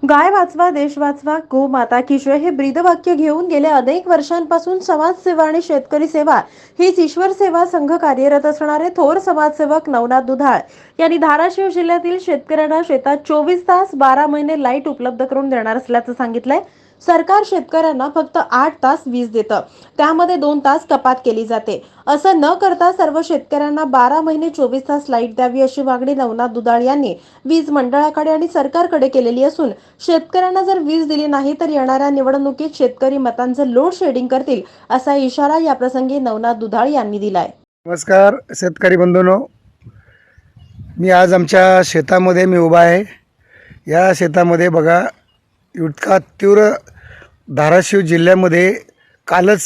गाय वाचवा देश वाचवा गोमाता की जय हे ब्रीदवाक्य घेऊन गेल्या अनेक वर्षांपासून समाजसेवा आणि शेतकरी सेवा हीच ईश्वर सेवा संघ कार्यरत असणारे थोर समाजसेवक नवनाथ दुधाळ यांनी धाराशिव जिल्ह्यातील शेतकऱ्यांना शेतात 24 तास 12 महिने लाईट उपलब्ध करून देणार असल्याचं सांगितलंय। सरकार शेतकऱ्यांना फक्त 8 तास वीज देतं, त्यामध्ये 2 तास कपात केली जाते। असं न करता सर्व शेतकऱ्यांना 12 महिने 24 तास लाईट द्यावी अशी मागणी नवनाथ दुधाळ यांनी वीज मंडळाकडे आणि सरकारकडे केलेली असून शेतकऱ्यांना जर वीज दिली नाही तर येणाऱ्या निवडणुकीत शेतकरी मतांचं लोड शेडिंग करतील असा इशारा या प्रसंगी नवनाथ दुधाळ यांनी दिलाय। नमस्कार शेतकरी बंधूंनो, मी आज आमच्या शेतामध्ये उभा आहे। या शेतामध्ये बघा, इतका तीव्र धाराशिव जिल्ह्यामध्ये कालच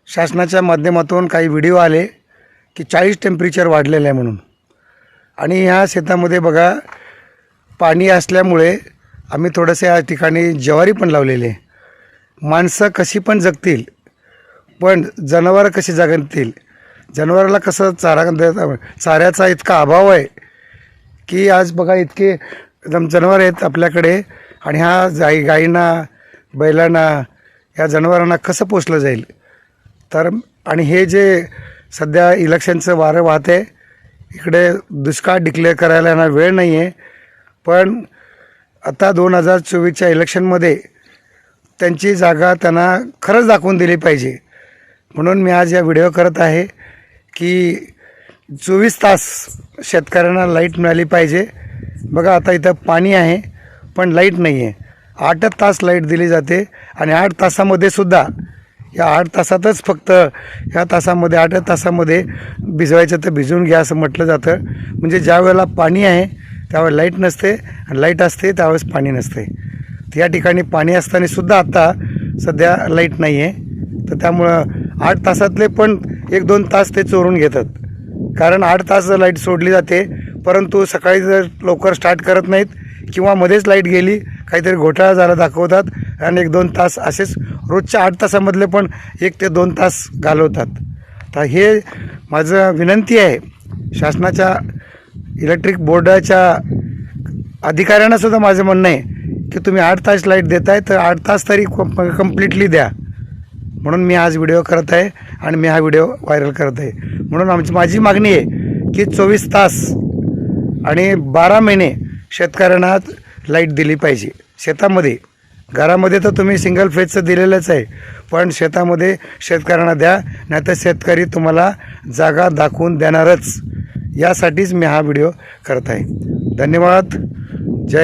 शासनाच्या माध्यमातून काही व्हिडिओ आले की 40 टेम्परेचर वाढलेलं आहे म्हणून। आणि ह्या शेतामध्ये बघा, पाणी असल्यामुळे आम्ही थोडंसं या ठिकाणी ज्वारी पण लावलेली आहे। माणसं कशी पण जगतील, पण जनावरं कशी जगतील? जनावराला कसं चाऱ्याचा इतका अभाव आहे की आज बघा इतके एकदम जनावर आहेत आपल्याकडे, आणि ह्या गाईंना बैलांना या जनावरांना कसं पोसलं जाईल? तर आणि हे जे सध्या इलेक्शनचं वारं वाहते, इकडे दुष्काळ डिक्लेअर करायला यांना वेळ नाही आहे, पण आता 2024च्या इलेक्शनमध्ये त्यांची जागा त्यांना खरंच दाखवून दिली पाहिजे। म्हणून मी आज या व्हिडिओ करत आहे की 24 तास शेतकऱ्यांना लाईट मिळाली पाहिजे। बघा, आता इथं पाणी आहे पण लाईट नाही आहे। 8 तास लाईट दिली जाते आणि 8 तासामध्ये सुद्धा या 8 तासातच फक्त ह्या तासामध्ये 8 तासामध्ये भिजवायचं तर भिजवून घ्या असं म्हटलं जातं। म्हणजे ज्या वेळेला पाणी आहे त्यावेळेस लाईट नसते आणि लाईट असते त्यावेळेस पाणी नसते। तर या ठिकाणी पाणी असताना सुद्धा आता सध्या लाईट नाही आहे, तर त्यामुळं 8 तासातले पण 1-2 तास ते चोरून घेतात। कारण 8 तास लाईट सोडली जाते, परंतु सकाळी जर लवकर स्टार्ट करत नाहीत किंवा मध्येच लाईट गेली, काहीतरी घोटाळा झाला दाखवतात आणि 1-2 तास असेच रोजच्या 8 तासामधले पण 1 ते 2 तास घालवतात। तर हे माझं विनंती आहे शासनाच्या इलेक्ट्रिक बोर्डाच्या अधिकाऱ्यांनासुद्धा माझं म्हणणं आहे की तुम्ही 8 तास लाईट देताय तर 8 तास तरी कम्प्लिटली द्या। म्हणून मी आज व्हिडिओ करत आहे आणि मी हा व्हिडिओ व्हायरल करत आहे। म्हणून माझी मागणी आहे की 24 तास आणि 12 महिने शेतकऱ्यांना लाईट दिली पाहिजे शेतामध्ये। घरामध्ये तर तुम्ही सिंगल फेजचं दिलेलंच आहे, पण शेतामध्ये शेतकऱ्यांना द्या, नाहीतर शेतकरी तुम्हाला जागा दाखवून देणारच। यासाठीच मी हा व्हिडिओ करत आहे। धन्यवाद। जय